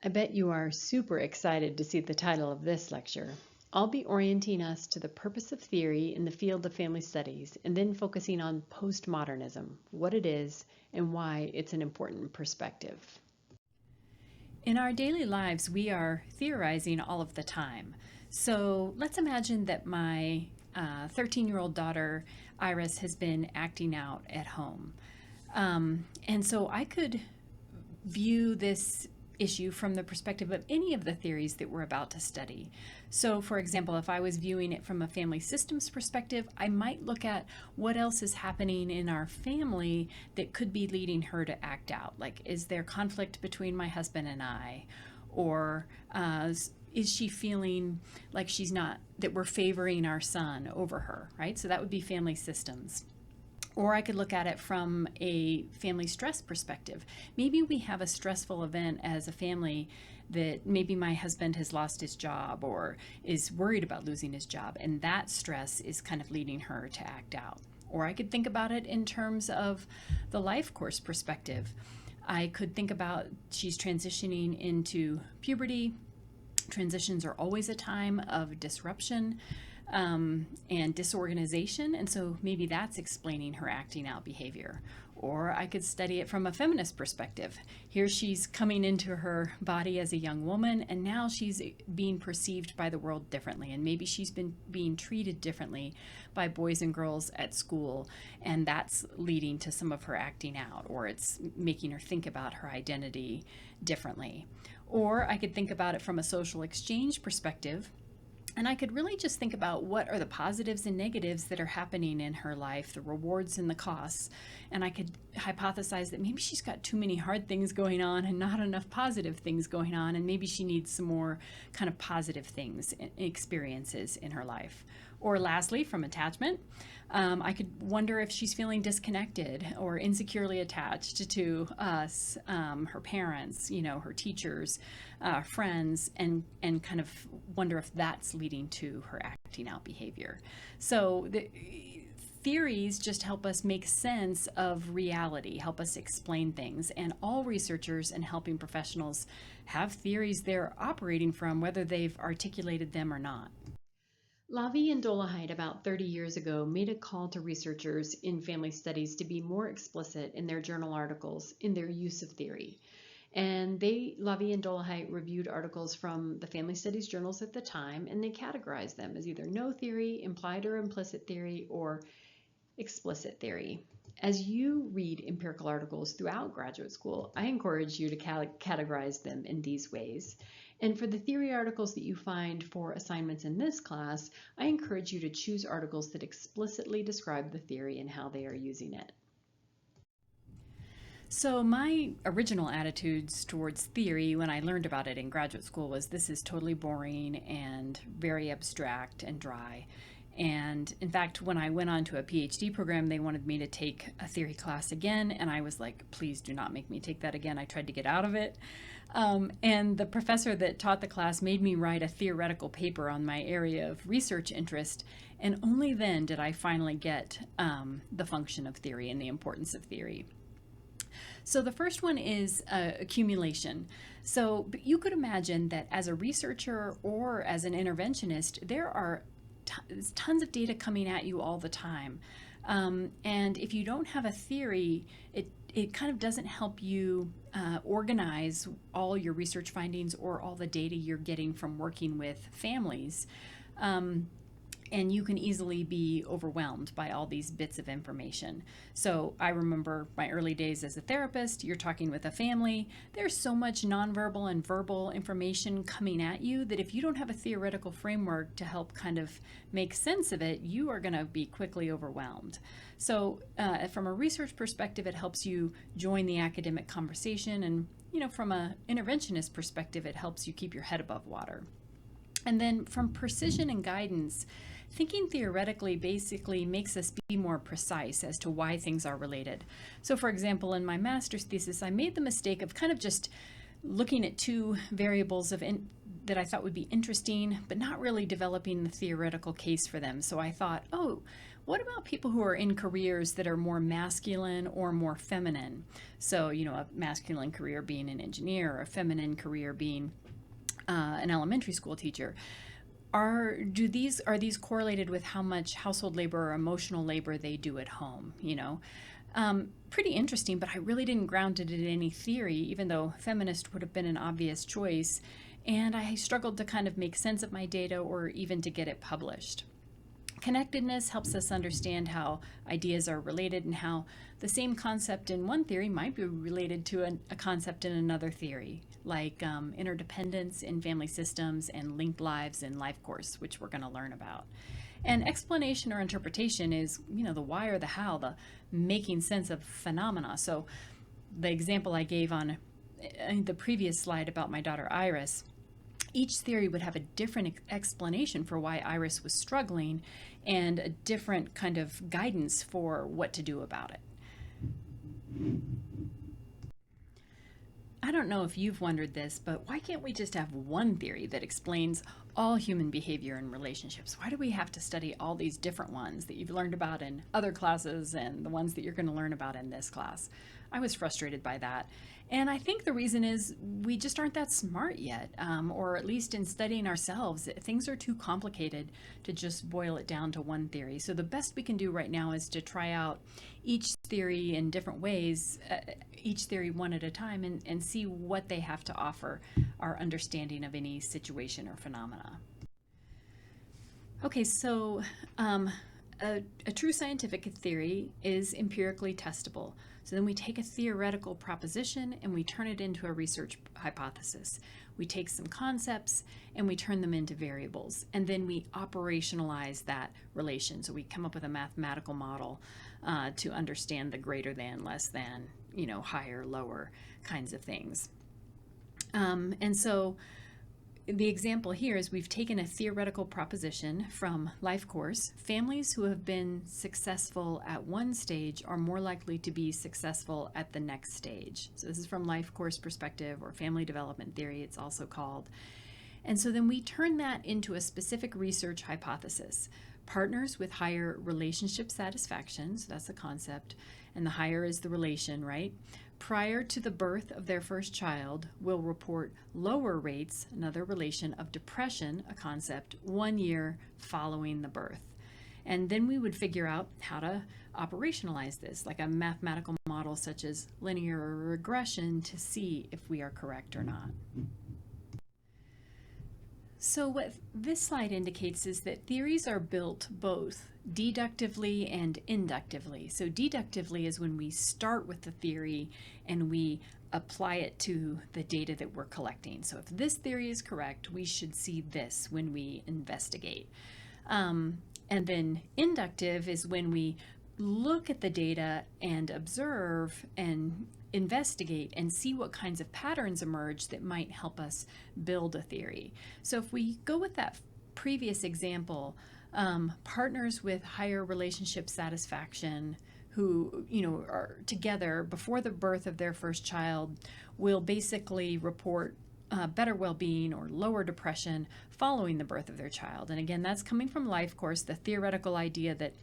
I bet you are super excited to see the title of this lecture. I'll be orienting us to the purpose of theory in the field of family studies and then focusing on postmodernism, what it is, and why it's an important perspective. In our daily lives, we are theorizing all of the time. So let's imagine that my 13-year-old daughter, Iris, has been acting out at home. And so I could view this issue from the perspective of any of the theories that we're about to study. So, for example, if I was viewing it from a family systems perspective, I might look at what else is happening in our family that could be leading her to act out. Like, is there conflict between my husband and I? Or is she feeling like that we're favoring our son over her, right? So that would be family systems. Or I could look at it from a family stress perspective. Maybe we have a stressful event as a family that maybe my husband has lost his job or is worried about losing his job, and that stress is kind of leading her to act out. Or I could think about it in terms of the life course perspective. I could think about she's transitioning into puberty. Transitions are always a time of disruption and disorganization, and so maybe that's explaining her acting out behavior. Or I could study it from a feminist perspective. Here she's coming into her body as a young woman, and now she's being perceived by the world differently, and maybe she's been being treated differently by boys and girls at school, and that's leading to some of her acting out, or it's making her think about her identity differently. Or I could think about it from a social exchange perspective. And I could really just think about what are the positives and negatives that are happening in her life, the rewards and the costs. And I could hypothesize that maybe she's got too many hard things going on and not enough positive things going on. And maybe she needs some more kind of positive things, experiences in her life. Or lastly, from attachment, I could wonder if she's feeling disconnected or insecurely attached to us, her parents, her teachers, friends, and kind of wonder if that's leading to her acting out behavior. So the theories just help us make sense of reality, help us explain things, and all researchers and helping professionals have theories they're operating from, whether they've articulated them or not. Lavie and Dolehide about 30 years ago made a call to researchers in family studies to be more explicit in their journal articles in their use of theory. And Lavie and Dolehide reviewed articles from the family studies journals at the time, and they categorized them as either no theory, implied or implicit theory, or explicit theory. As you read empirical articles throughout graduate school, I encourage you to categorize them in these ways. And for the theory articles that you find for assignments in this class, I encourage you to choose articles that explicitly describe the theory and how they are using it. So my original attitudes towards theory when I learned about it in graduate school was this is totally boring and very abstract and dry. And in fact, when I went on to a PhD program, they wanted me to take a theory class again. And I was like, please do not make me take that again. I tried to get out of it. And the professor that taught the class made me write a theoretical paper on my area of research interest. And only then did I finally get the function of theory and the importance of theory. So the first one is accumulation. So you could imagine that as a researcher or as an interventionist, there are tons of data coming at you all the time. And if you don't have a theory, it kind of doesn't help you organize all your research findings or all the data you're getting from working with families. And you can easily be overwhelmed by all these bits of information. So I remember my early days as a therapist, you're talking with a family, there's so much nonverbal and verbal information coming at you that if you don't have a theoretical framework to help kind of make sense of it, you are going to be quickly overwhelmed. So from a research perspective, it helps you join the academic conversation, and from an interventionist perspective, it helps you keep your head above water. And then from precision and guidance, thinking theoretically basically makes us be more precise as to why things are related. So for example, in my master's thesis, I made the mistake of kind of just looking at two variables that I thought would be interesting, but not really developing the theoretical case for them. So I thought, oh, what about people who are in careers that are more masculine or more feminine? So, a masculine career being an engineer, or a feminine career being an elementary school teacher. Are these correlated with how much household labor or emotional labor they do at home? Pretty interesting, but I really didn't ground it in any theory, even though feminist would have been an obvious choice. And I struggled to kind of make sense of my data or even to get it published. Connectedness helps us understand how ideas are related and how the same concept in one theory might be related to a concept in another theory, like interdependence in family systems and linked lives in life course, which we're going to learn about. And explanation or interpretation is, the why or the how, the making sense of phenomena. So the example I gave on the previous slide about my daughter Iris, each theory would have a different explanation for why Iris was struggling and a different kind of guidance for what to do about it. I don't know if you've wondered this, but why can't we just have one theory that explains all human behavior and relationships? Why do we have to study all these different ones that you've learned about in other classes and the ones that you're going to learn about in this class? I was frustrated by that. And I think the reason is we just aren't that smart yet, or at least in studying ourselves, things are too complicated to just boil it down to one theory. So the best we can do right now is to try out each theory in different ways, each theory one at a time, and see what they have to offer our understanding of any situation or phenomena. Okay, so a true scientific theory is empirically testable. So then we take a theoretical proposition and we turn it into a research hypothesis. We take some concepts and we turn them into variables, and then we operationalize that relation. So we come up with a mathematical model to understand the greater than, less than, higher, lower kinds of things. And so the example here is we've taken a theoretical proposition from life course. Families who have been successful at one stage are more likely to be successful at the next stage. So this is from life course perspective, or family development theory, it's also called. And so then we turn that into a specific research hypothesis. Partners with higher relationship satisfaction, so that's the concept, and the higher is the relation, right? Prior to the birth of their first child will report lower rates, another relation, of depression, a concept, 1 year following the birth. And then we would figure out how to operationalize this, like a mathematical model such as linear regression, to see if we are correct or not. So what this slide indicates is that theories are built both deductively and inductively. So deductively is when we start with the theory and we apply it to the data that we're collecting. So if this theory is correct, we should see this when we investigate. And then inductive is when we look at the data and observe and investigate and see what kinds of patterns emerge that might help us build a theory. So if we go with that previous example, partners with higher relationship satisfaction who are together before the birth of their first child will basically report better well-being or lower depression following the birth of their child. And again, that's coming from life course, the theoretical idea that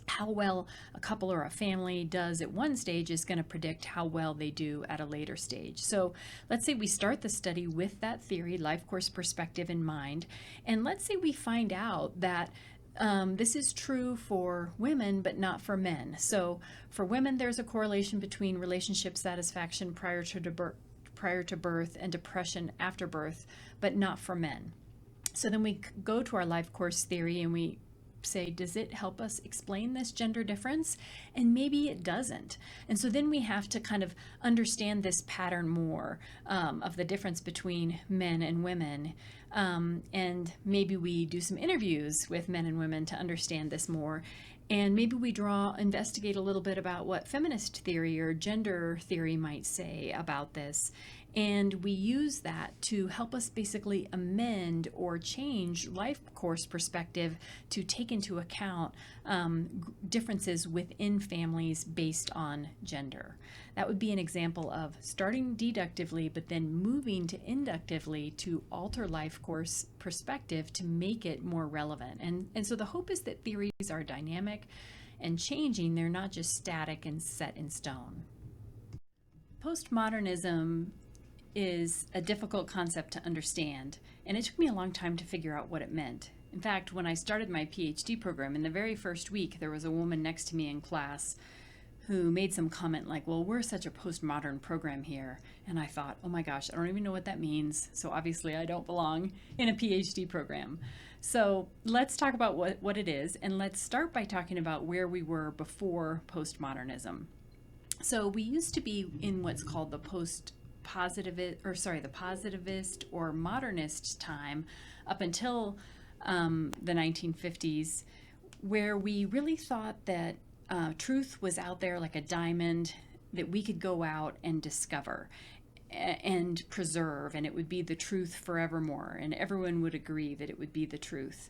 how well a couple or a family does at one stage is going to predict how well they do at a later stage. So let's say we start the study with that theory, life course perspective in mind, and let's say we find out that this is true for women but not for men. So for women, there's a correlation between relationship satisfaction prior to birth and depression after birth, but not for men. So then we go to our life course theory and we say, does it help us explain this gender difference? And maybe it doesn't. And so then we have to kind of understand this pattern more of the difference between men and women. And maybe we do some interviews with men and women to understand this more. And maybe we investigate a little bit about what feminist theory or gender theory might say about this. And we use that to help us basically amend or change life course perspective to take into account differences within families based on gender. That would be an example of starting deductively, but then moving to inductively to alter life course perspective to make it more relevant. And so the hope is that theories are dynamic and changing, they're not just static and set in stone. Postmodernism is a difficult concept to understand, and it took me a long time to figure out what it meant. In fact, when I started my PhD program, in the very first week, there was a woman next to me in class who made some comment like, well, we're such a postmodern program here. And I thought, oh my gosh, I don't even know what that means. So obviously I don't belong in a PhD program. So let's talk about what it is. And let's start by talking about where we were before postmodernism. So we used to be in what's called the positivist or modernist time up until the 1950s, where we really thought that truth was out there like a diamond that we could go out and discover and preserve, and it would be the truth forevermore, and everyone would agree that it would be the truth.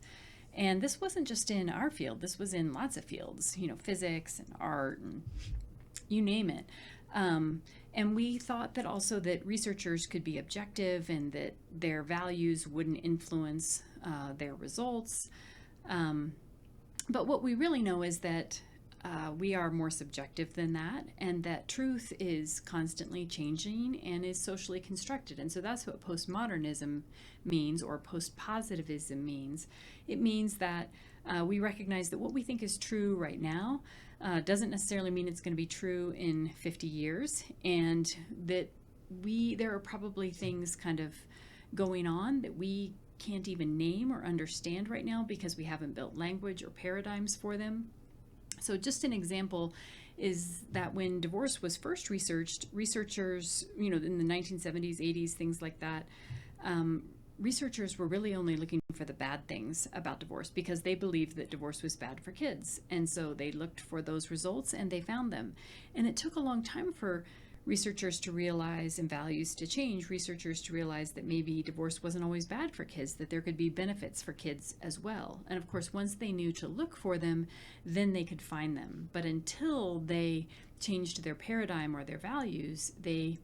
And this wasn't just in our field, this was in lots of fields, physics and art and you name it. And we thought that also that researchers could be objective and that their values wouldn't influence their results. But what we really know is that we are more subjective than that, and that truth is constantly changing and is socially constructed. And so that's what postmodernism means, or postpositivism means. It means that we recognize that what we think is true right now doesn't necessarily mean it's going to be true in 50 years, and that there are probably things kind of going on that we can't even name or understand right now because we haven't built language or paradigms for them. So just an example is that when divorce was first researched, researchers, in the 1970s, 80s, things like that, researchers were really only looking for the bad things about divorce because they believed that divorce was bad for kids. And so they looked for those results and they found them. And it took a long time for researchers to realize and values to change, researchers to realize that maybe divorce wasn't always bad for kids, that there could be benefits for kids as well. And of course, once they knew to look for them, then they could find them. But until they changed their paradigm or their values, they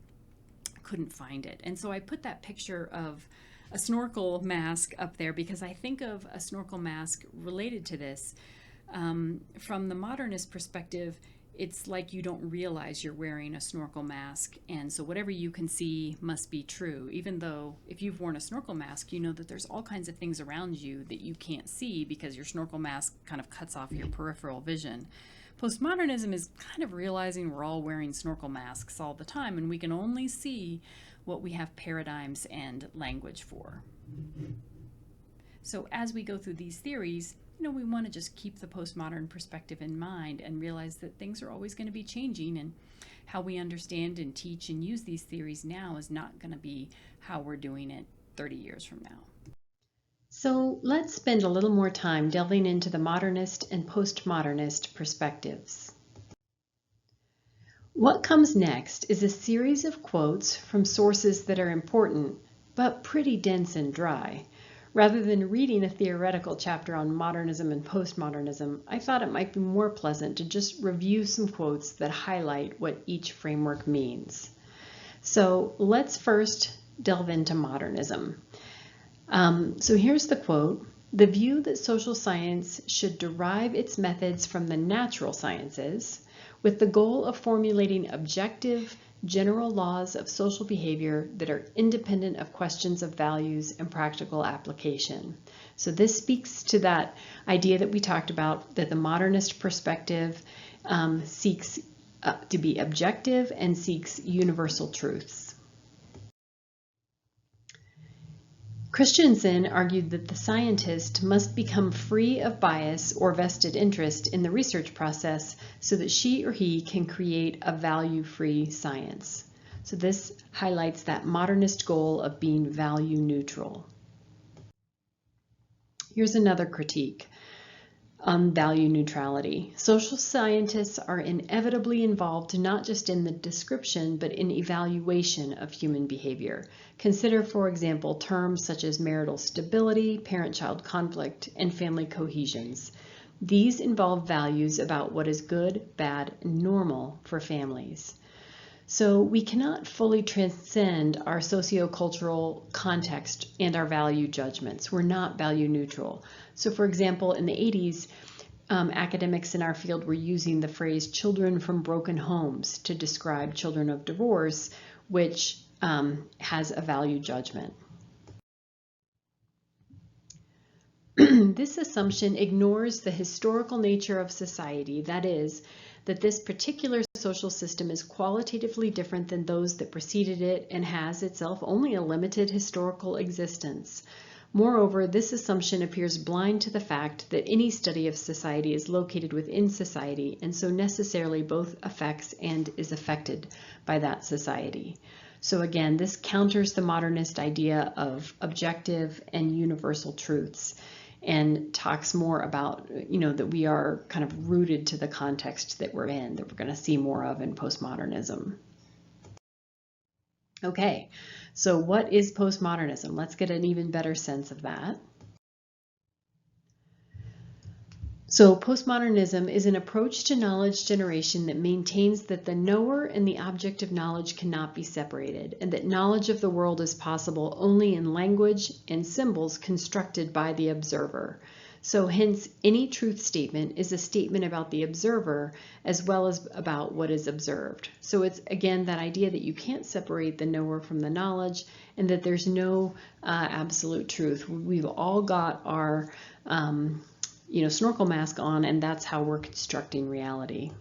couldn't find it. And so I put that picture of a snorkel mask up there because I think of a snorkel mask related to this. From the modernist perspective, it's like you don't realize you're wearing a snorkel mask, and so whatever you can see must be true, even though if you've worn a snorkel mask, you know that there's all kinds of things around you that you can't see because your snorkel mask kind of cuts off your peripheral vision. Postmodernism is kind of realizing we're all wearing snorkel masks all the time, and we can only see what we have paradigms and language for. So as we go through these theories, we want to just keep the postmodern perspective in mind and realize that things are always going to be changing, and how we understand and teach and use these theories now is not going to be how we're doing it 30 years from now. So let's spend a little more time delving into the modernist and postmodernist perspectives. What comes next is a series of quotes from sources that are important, but pretty dense and dry. Rather than reading a theoretical chapter on modernism and postmodernism, I thought it might be more pleasant to just review some quotes that highlight what each framework means. So let's first delve into modernism. So here's the quote: "The view that social science should derive its methods from the natural sciences with the goal of formulating objective, general laws of social behavior that are independent of questions of values and practical application." So this speaks to that idea that we talked about, that the modernist perspective seeks to be objective and seeks universal truths. Christensen argued that the scientist must become free of bias or vested interest in the research process so that she or he can create a value-free science. So this highlights that modernist goal of being value neutral. Here's another critique. value neutrality. Social scientists are inevitably involved not just in the description, but in evaluation of human behavior. Consider, for example, terms such as marital stability, parent-child conflict, and family cohesions. These involve values about what is good, bad, and normal for families. So we cannot fully transcend our sociocultural context and our value judgments. We're not value neutral. So for example, in the 80s, academics in our field were using the phrase children from broken homes to describe children of divorce, which has a value judgment. This assumption ignores the historical nature of society, that is, that this particular social system is qualitatively different than those that preceded it and has itself only a limited historical existence. Moreover, this assumption appears blind to the fact that any study of society is located within society and so necessarily both affects and is affected by that society. So again, this counters the modernist idea of objective and universal truths and talks more about, that we are kind of rooted to the context that we're in, that we're going to see more of in postmodernism. Okay, so what is postmodernism? Let's get an even better sense of that. So postmodernism is an approach to knowledge generation that maintains that the knower and the object of knowledge cannot be separated, and that knowledge of the world is possible only in language and symbols constructed by the observer. So hence, any truth statement is a statement about the observer as well as about what is observed. So it's, again, that idea that you can't separate the knower from the knowledge and that there's no absolute truth. We've all got our snorkel mask on, and that's how we're constructing reality.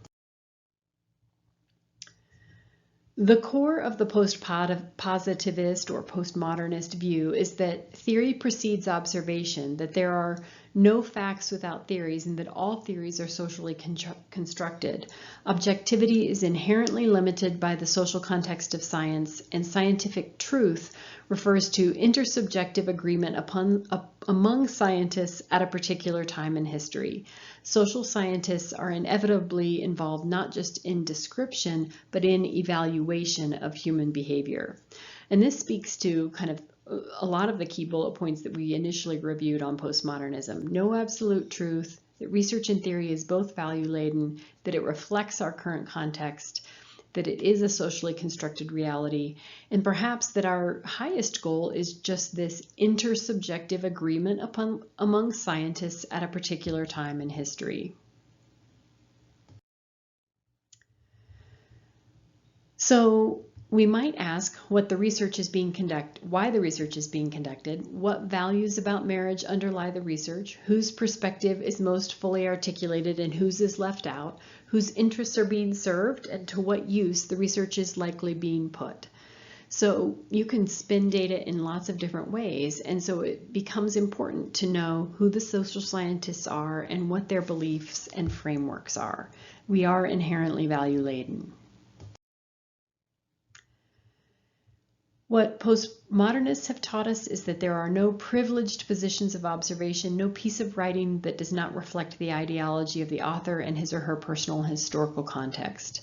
The core of the post-positivist or postmodernist view is that theory precedes observation, that there are no facts without theories, and that all theories are socially constructed. Objectivity is inherently limited by the social context of science, and scientific truth refers to intersubjective agreement among scientists at a particular time in history. Social scientists are inevitably involved not just in description, but in evaluation of human behavior. And this speaks to kind of a lot of the key bullet points that we initially reviewed on postmodernism. No absolute truth, that research and theory is both value-laden, that it reflects our current context, that it is a socially constructed reality, and perhaps that our highest goal is just this intersubjective agreement among scientists at a particular time in history. So we might ask what the research is being conducted, why the research is being conducted, what values about marriage underlie the research, whose perspective is most fully articulated and whose is left out, whose interests are being served, and to what use the research is likely being put. So you can spin data in lots of different ways, and so it becomes important to know who the social scientists are and what their beliefs and frameworks are. We are inherently value-laden. What postmodernists have taught us is that there are no privileged positions of observation, no piece of writing that does not reflect the ideology of the author and his or her personal historical context.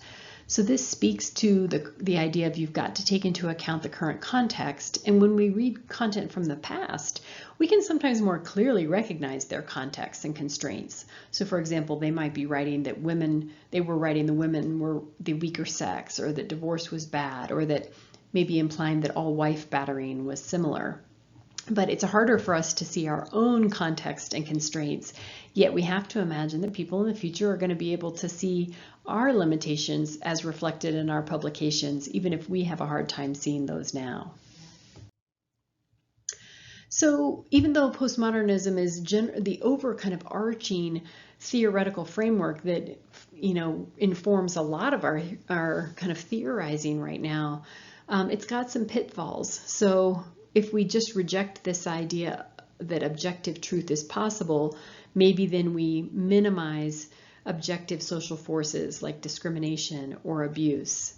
So this speaks to the idea of you've got to take into account the current context, and when we read content from the past, we can sometimes more clearly recognize their context and constraints. So for example, they might be writing that the women were the weaker sex, or that divorce was bad, or that maybe implying that all wife battering was similar. But it's harder for us to see our own context and constraints, yet we have to imagine that people in the future are going to be able to see our limitations as reflected in our publications, even if we have a hard time seeing those now. So even though postmodernism is the kind of arching theoretical framework that informs a lot of our kind of theorizing right now, it's got some pitfalls. So if we just reject this idea that objective truth is possible, maybe then we minimize objective social forces like discrimination or abuse.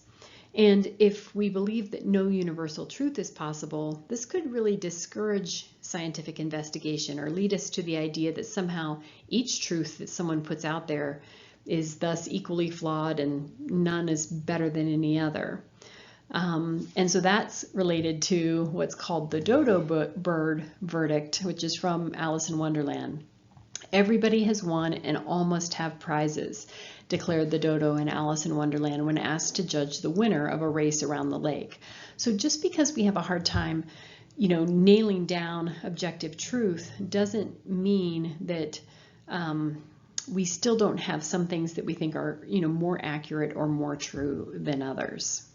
And if we believe that no universal truth is possible, this could really discourage scientific investigation or lead us to the idea that somehow each truth that someone puts out there is thus equally flawed and none is better than any other. And so that's related to what's called the dodo bird verdict, which is from Alice in Wonderland. Everybody has won and all must have prizes, declared the dodo in Alice in Wonderland when asked to judge the winner of a race around the lake. So just because we have a hard time, nailing down objective truth doesn't mean that we still don't have some things that we think are, more accurate or more true than others.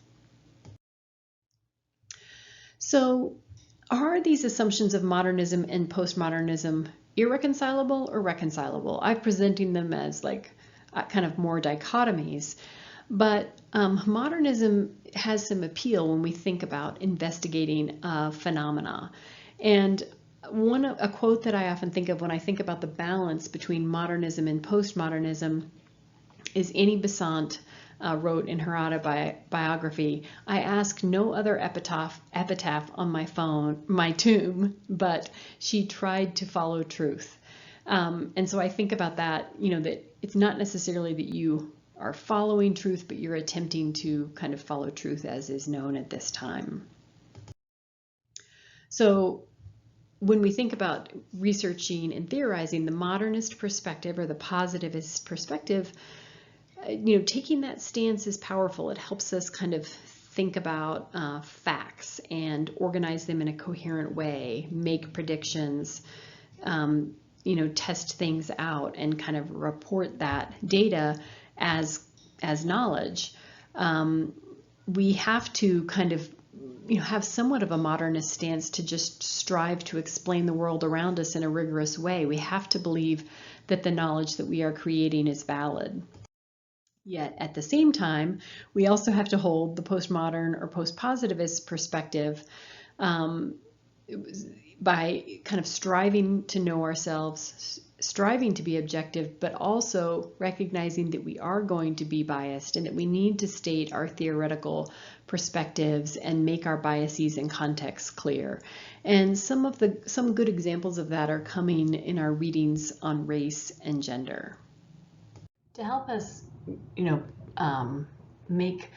So are these assumptions of modernism and postmodernism irreconcilable or reconcilable? I'm presenting them as kind of more dichotomies, but modernism has some appeal when we think about investigating phenomena. And a quote that I often think of when I think about the balance between modernism and postmodernism is Annie Besant wrote in her autobiography, "I ask no other epitaph on my tomb, but she tried to follow truth." And so I think about that, that it's not necessarily that you are following truth, but you're attempting to kind of follow truth as is known at this time. So when we think about researching and theorizing, the modernist perspective or the positivist perspective, taking that stance is powerful. It helps us kind of think about facts and organize them in a coherent way, make predictions, test things out and kind of report that data as knowledge. We have to kind of have somewhat of a modernist stance to just strive to explain the world around us in a rigorous way. We have to believe that the knowledge that we are creating is valid. Yet at the same time, we also have to hold the postmodern or postpositivist perspective by kind of striving to know ourselves, striving to be objective, but also recognizing that we are going to be biased and that we need to state our theoretical perspectives and make our biases and contexts clear. And some good examples of that are coming in our readings on race and gender. To help us make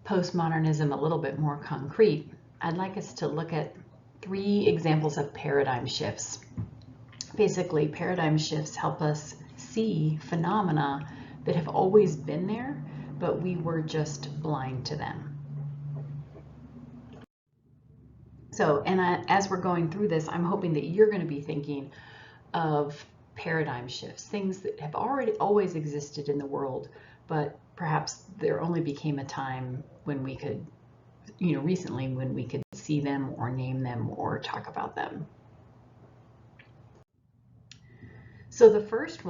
postmodernism a little bit more concrete, I'd like us to look at 3 examples of paradigm shifts. Basically, paradigm shifts help us see phenomena that have always been there, but we were just blind to them. So, as we're going through this, I'm hoping that you're going to be thinking of paradigm shifts, things that have always existed in the world, but perhaps there only became a time when we could, recently when we could see them or name them or talk about them. So the first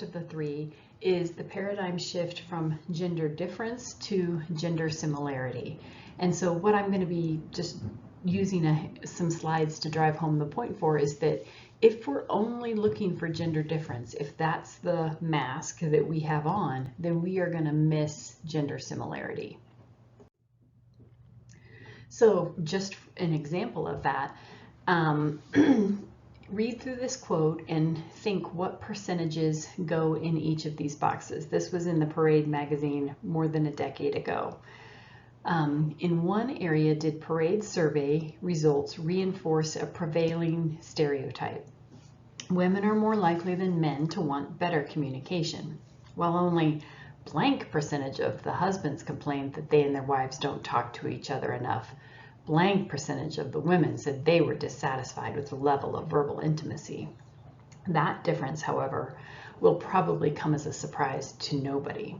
of the 3 is the paradigm shift from gender difference to gender similarity. And so what I'm going to be just using some slides to drive home the point for is that if we're only looking for gender difference, if that's the mask that we have on, then we are going to miss gender similarity. So just an example of that, read through this quote and think what percentages go in each of these boxes. This was in the Parade magazine more than a decade ago. In one area, did Parade survey results reinforce a prevailing stereotype? Women are more likely than men to want better communication, while only blank percentage of the husbands complained that they and their wives don't talk to each other enough. Blank percentage of the women said they were dissatisfied with the level of verbal intimacy. That difference, however, will probably come as a surprise to nobody.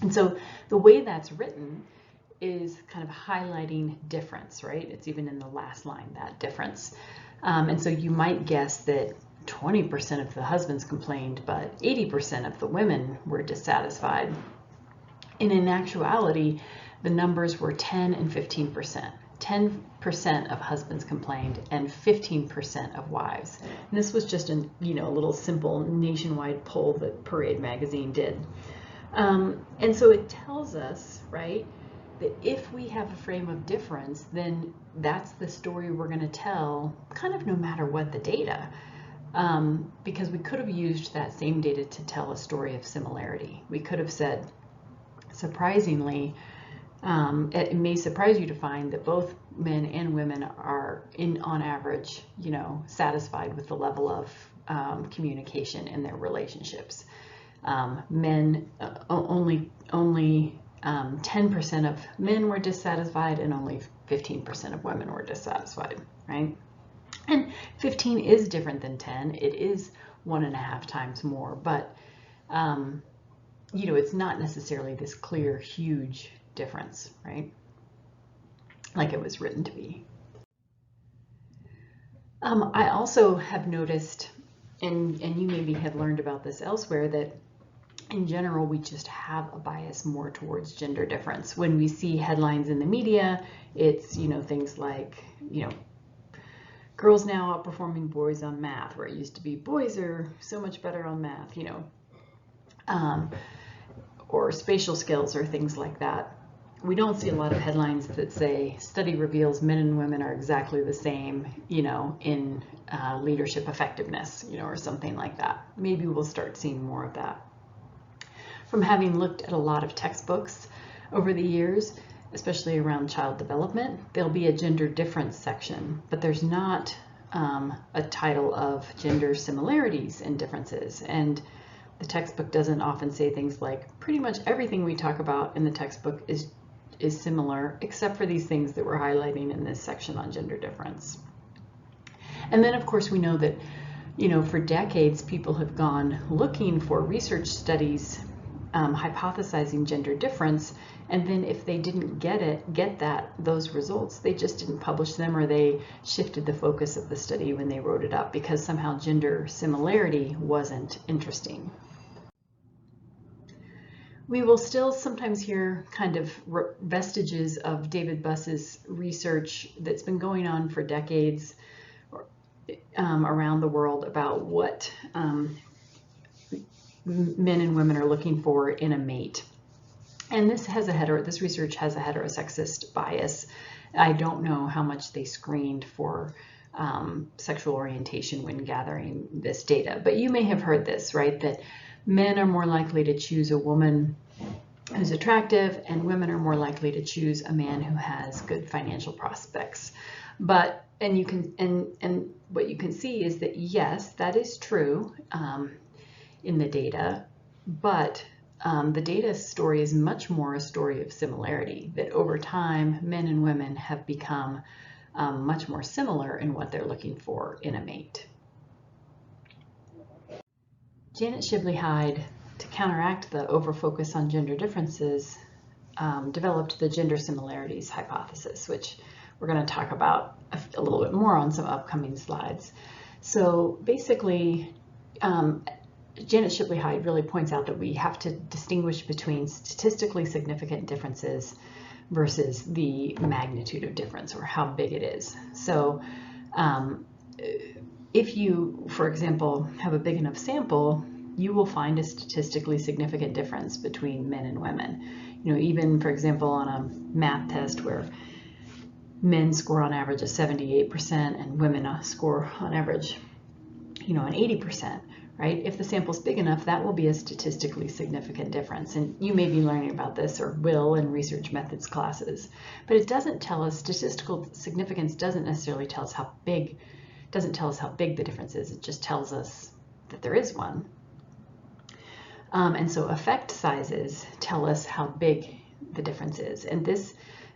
And so the way that's written is kind of highlighting difference, right? It's even in the last line, that difference. And so you might guess that 20% of the husbands complained, but 80% of the women were dissatisfied. And in actuality, the numbers were 10 and 15%. 10% of husbands complained and 15% of wives. And this was just a little simple nationwide poll that Parade magazine did. And so it tells us, right, that if we have a frame of difference, then that's the story we're going to tell, kind of no matter what the data. Because we could have used that same data to tell a story of similarity. We could have said, surprisingly, it may surprise you to find that both men and women are, on average, satisfied with the level of communication in their relationships. Men, only 10% of men were dissatisfied, and only 15% of women were dissatisfied, right? And 15 is different than 10. It is 1.5 times more, but it's not necessarily this clear, huge difference, right? Like it was written to be. I also have noticed, and you maybe have learned about this elsewhere, that in general, we just have a bias more towards gender difference. When we see headlines in the media, it's, things like, girls now outperforming boys on math, where it used to be boys are so much better on math, or spatial skills or things like that. We don't see a lot of headlines that say study reveals men and women are exactly the same, in leadership effectiveness, or something like that. Maybe we'll start seeing more of that. From having looked at a lot of textbooks over the years, especially around child development, there'll be a gender difference section, but there's not a title of gender similarities and differences. And the textbook doesn't often say things like, pretty much everything we talk about in the textbook is similar, except for these things that we're highlighting in this section on gender difference. And then, of course, we know that, for decades, people have gone looking for research studies hypothesizing gender difference, and then if they didn't get those results, they just didn't publish them, or they shifted the focus of the study when they wrote it up because somehow gender similarity wasn't interesting. We will still sometimes hear kind of vestiges of David Buss's research that's been going on for decades around the world about what men and women are looking for in a mate. And this research has a heterosexist bias. I don't know how much they screened for sexual orientation when gathering this data, but you may have heard this, right? That men are more likely to choose a woman who's attractive, and women are more likely to choose a man who has good financial prospects. But what you can see is that yes, that is true in the data, but the data story is much more a story of similarity, that over time men and women have become much more similar in what they're looking for in a mate. Janet Shibley Hyde, to counteract the overfocus on gender differences, developed the gender similarities hypothesis, which we're going to talk about a little bit more on some upcoming slides. So basically, Janet Shibley Hyde really points out that we have to distinguish between statistically significant differences versus the magnitude of difference, or how big it is. So if you, for example, have a big enough sample, you will find a statistically significant difference between men and women. Even, for example, on a math test where men score on average a 78% and women score on average, an 80%. Right? If the sample's big enough, that will be a statistically significant difference. And you may be learning about this, or will, in research methods classes. But it doesn't tell us, statistical significance doesn't necessarily tell us how big the difference is. It just tells us that there is one. And so effect sizes tell us how big the difference is. And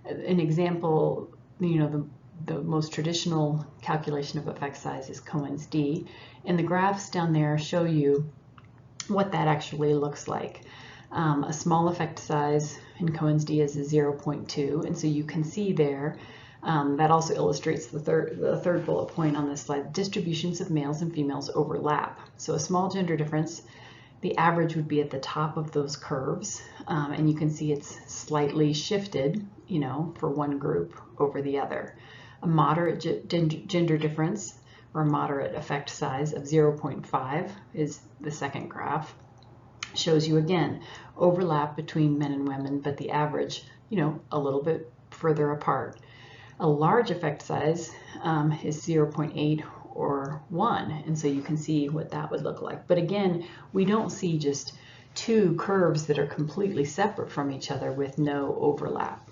an example, the most traditional calculation of effect size is Cohen's d. And the graphs down there show you what that actually looks like. A small effect size in Cohen's d is a 0.2, and so you can see there, that also illustrates the third bullet point on this slide. Distributions of males and females overlap. So a small gender difference, the average would be at the top of those curves, and you can see it's slightly shifted, for one group over the other. A moderate gender difference, or moderate effect size of 0.5 is the second graph. Shows you again overlap between men and women, but the average, a little bit further apart. A large effect size is 0.8 or 1, and so you can see what that would look like. But again, we don't see just two curves that are completely separate from each other with no overlap.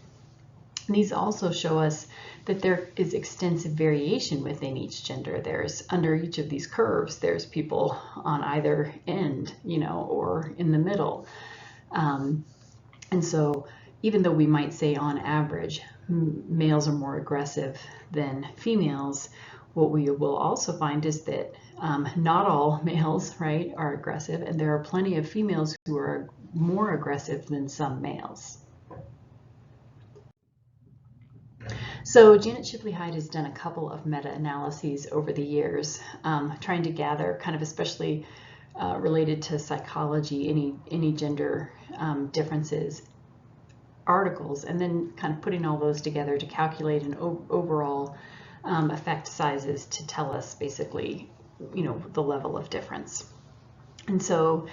And these also show us that there is extensive variation within each gender. There's, under each of these curves, there's people on either end, or in the middle. And so even though we might say on average males are more aggressive than females, what we will also find is that not all males, right, are aggressive, and there are plenty of females who are more aggressive than some males. So Janet Shipley-Hyde has done a couple of meta-analyses over the years, trying to gather kind of especially related to psychology, any gender differences, articles, and then kind of putting all those together to calculate an overall effect sizes to tell us basically, the level of difference. And so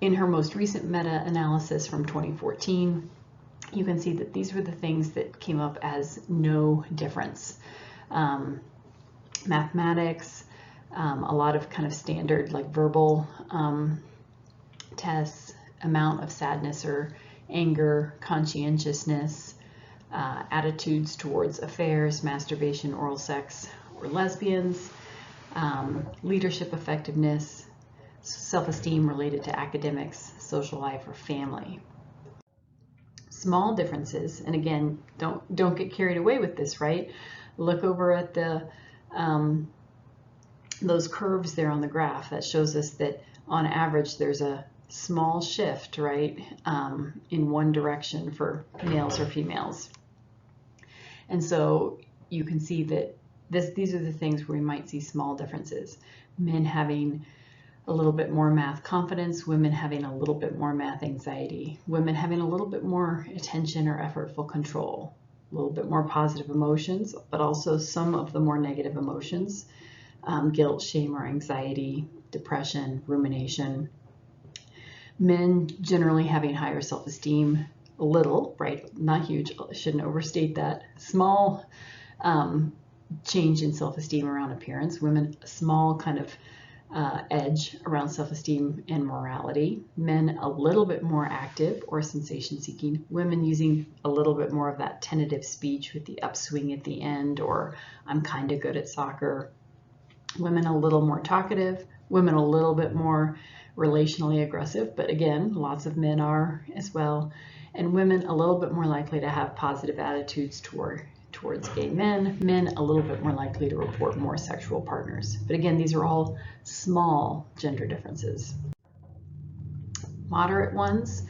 in her most recent meta-analysis from 2014, you can see that these were the things that came up as no difference. Mathematics, a lot of kind of standard like verbal tests, amount of sadness or anger, conscientiousness, attitudes towards affairs, masturbation, oral sex, or lesbians, leadership effectiveness, self-esteem related to academics, social life, or family. Small differences, and again, don't get carried away with this, right? Look over at the those curves there on the graph. That shows us that on average there's a small shift, right, in one direction for males or females. And so you can see that these are the things where we might see small differences. Men having a little bit more math confidence, women having a little bit more math anxiety, women having a little bit more attention or effortful control, a little bit more positive emotions, but also some of the more negative emotions, guilt, shame, or anxiety, depression, rumination. Men generally having higher self-esteem, a little, right, not huge, I shouldn't overstate that, small change in self-esteem around appearance. Women, a small kind of edge around self-esteem and morality. Men a little bit more active or sensation-seeking. Women using a little bit more of that tentative speech with the upswing at the end, or I'm kind of good at soccer. Women a little more talkative. Women a little bit more relationally aggressive, but again, lots of men are as well. And women a little bit more likely to have positive attitudes towards gay men. Men a little bit more likely to report more sexual partners. But again, these are all small gender differences. Moderate ones,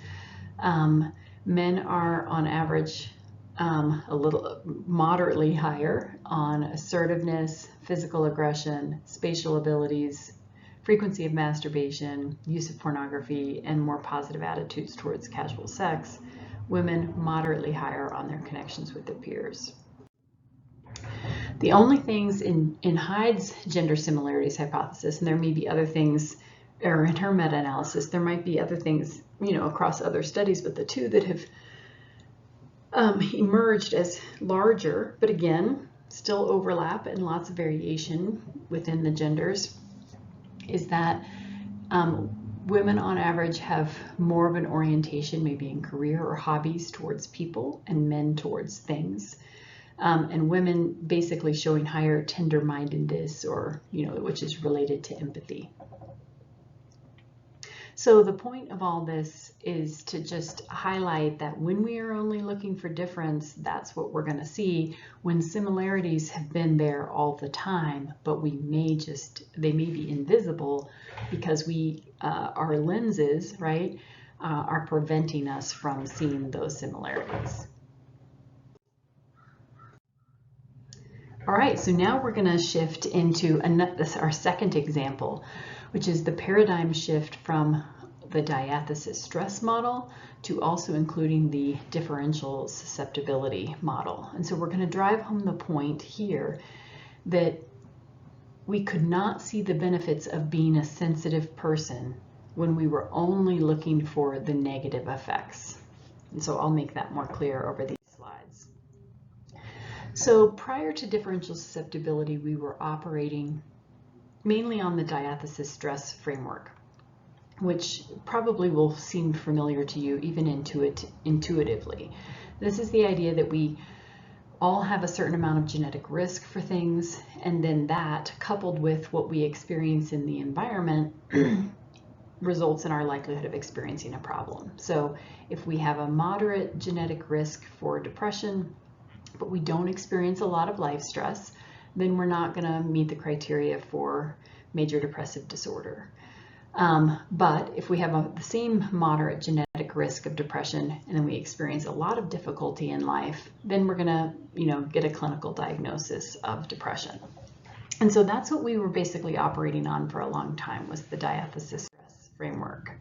men are on average a little moderately higher on assertiveness, physical aggression, spatial abilities, frequency of masturbation, use of pornography, and more positive attitudes towards casual sex. Women moderately higher on their connections with their peers. The only things in Hyde's gender similarities hypothesis, and there may be other things, or in her meta-analysis, there might be other things, across other studies, but the two that have emerged as larger, but again, still overlap and lots of variation within the genders, is that women on average have more of an orientation, maybe in career or hobbies, towards people, and men towards things. And women basically showing higher tender-mindedness, or, which is related to empathy. So the point of all this is to just highlight that when we are only looking for difference, that's what we're going to see. When similarities have been there all the time, but they may be invisible because our lenses, right, are preventing us from seeing those similarities. All right, so now we're going to shift into our second example, which is the paradigm shift from the diathesis stress model to also including the differential susceptibility model. And so we're going to drive home the point here that we could not see the benefits of being a sensitive person when we were only looking for the negative effects. And so I'll make that more clear over these slides. So prior to differential susceptibility, we were operating mainly on the diathesis stress framework, which probably will seem familiar to you even intuitively. This is the idea that we all have a certain amount of genetic risk for things, and then that, coupled with what we experience in the environment, results in our likelihood of experiencing a problem. So if we have a moderate genetic risk for depression, but we don't experience a lot of life stress, then we're not going to meet the criteria for major depressive disorder. But if we have the same moderate genetic risk of depression and then we experience a lot of difficulty in life, then we're going to, get a clinical diagnosis of depression. And so that's what we were basically operating on for a long time, was the diathesis stress framework.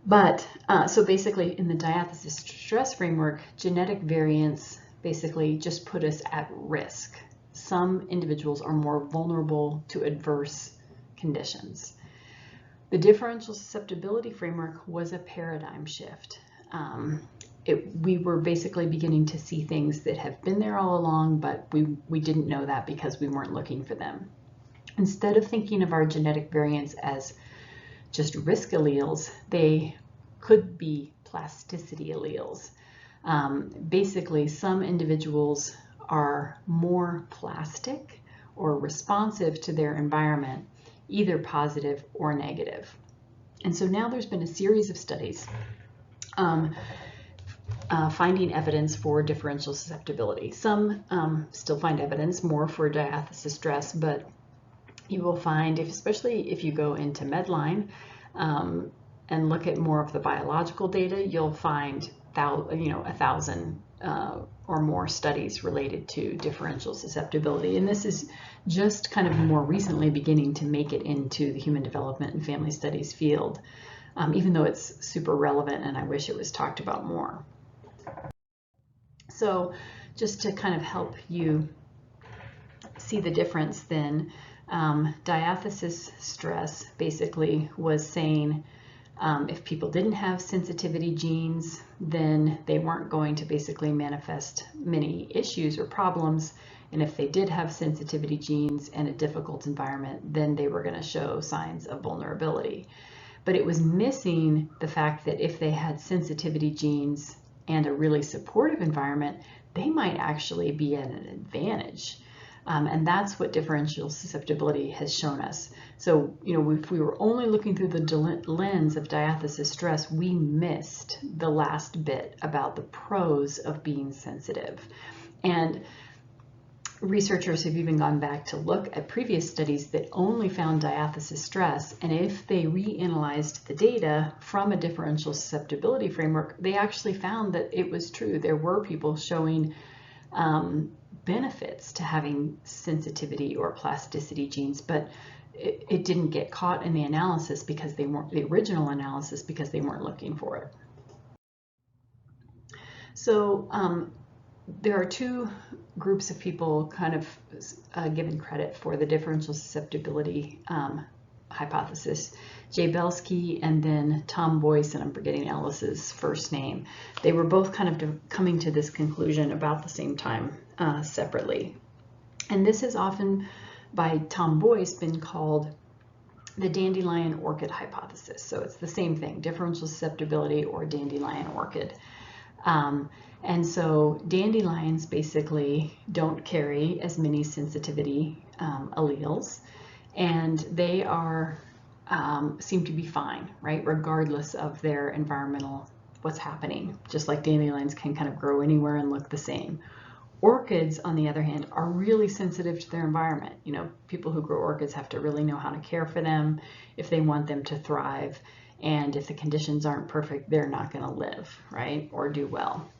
But so basically in the diathesis stress framework, genetic variants basically just put us at risk. Some individuals are more vulnerable to adverse conditions. The differential susceptibility framework was a paradigm shift. We were basically beginning to see things that have been there all along, but we didn't know that because we weren't looking for them. Instead of thinking of our genetic variants as just risk alleles, they could be plasticity alleles. Basically, some individuals are more plastic or responsive to their environment, either positive or negative. And so now there's been a series of studies finding evidence for differential susceptibility. Some still find evidence more for diathesis stress, but you will find, especially if you go into Medline and look at more of the biological data, you'll find 1,000 or more studies related to differential susceptibility. And this is just kind of more recently beginning to make it into the human development and family studies field, even though it's super relevant and I wish it was talked about more. So just to kind of help you see the difference then, diathesis stress basically was saying if people didn't have sensitivity genes, then they weren't going to basically manifest many issues or problems. And if they did have sensitivity genes and a difficult environment, then they were going to show signs of vulnerability. But it was missing the fact that if they had sensitivity genes and a really supportive environment, they might actually be at an advantage. And that's what differential susceptibility has shown us. So, if we were only looking through the lens of diathesis stress, we missed the last bit about the pros of being sensitive. And researchers have even gone back to look at previous studies that only found diathesis stress, and if they reanalyzed the data from a differential susceptibility framework, they actually found that it was true. There were people showing benefits to having sensitivity or plasticity genes, but it didn't get caught in the analysis because they weren't the original analysis because they weren't looking for it. So there are two groups of people kind of given credit for the differential susceptibility hypothesis. Jay Belsky and then Tom Boyce, and I'm forgetting Alice's first name. They were both kind of coming to this conclusion about the same time separately. And this has often, by Tom Boyce, been called the dandelion orchid hypothesis. So it's the same thing, differential susceptibility or dandelion orchid. And so dandelions basically don't carry as many sensitivity alleles, and they are seem to be fine, right, regardless of their environmental, what's happening, just like dandelions can kind of grow anywhere and look the same. Orchids, on the other hand, are really sensitive to their environment. People who grow orchids have to really know how to care for them if they want them to thrive, and if the conditions aren't perfect, they're not going to live, right, or do well.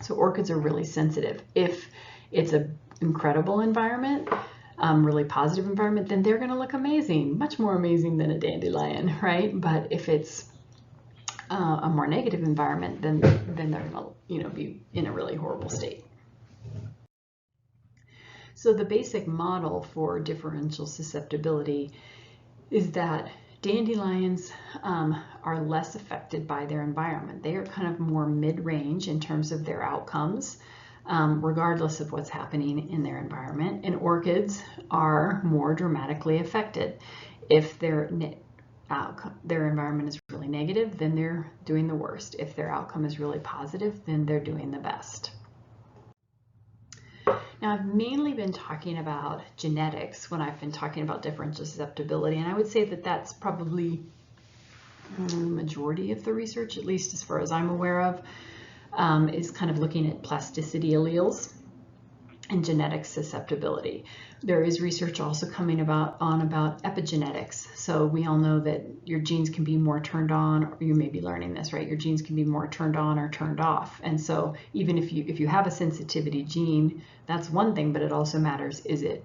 So orchids are really sensitive. If it's an incredible environment, really positive environment, then they're going to look amazing, much more amazing than a dandelion, right? But if it's a more negative environment, then they're going to be in a really horrible state. So the basic model for differential susceptibility is that Dandelions are less affected by their environment. They are kind of more mid-range in terms of their outcomes, regardless of what's happening in their environment. And orchids are more dramatically affected. If their environment is really negative, then they're doing the worst. If their outcome is really positive, then they're doing the best. Now, I've mainly been talking about genetics when I've been talking about differential susceptibility, and I would say that that's probably the majority of the research, at least as far as I'm aware of, is kind of looking at plasticity alleles and genetic susceptibility. There is research also coming about epigenetics. So we all know that your genes can be more turned on, or you may be learning this, right? Your genes can be more turned on or turned off. And so even if you have a sensitivity gene, that's one thing, but it also matters, is it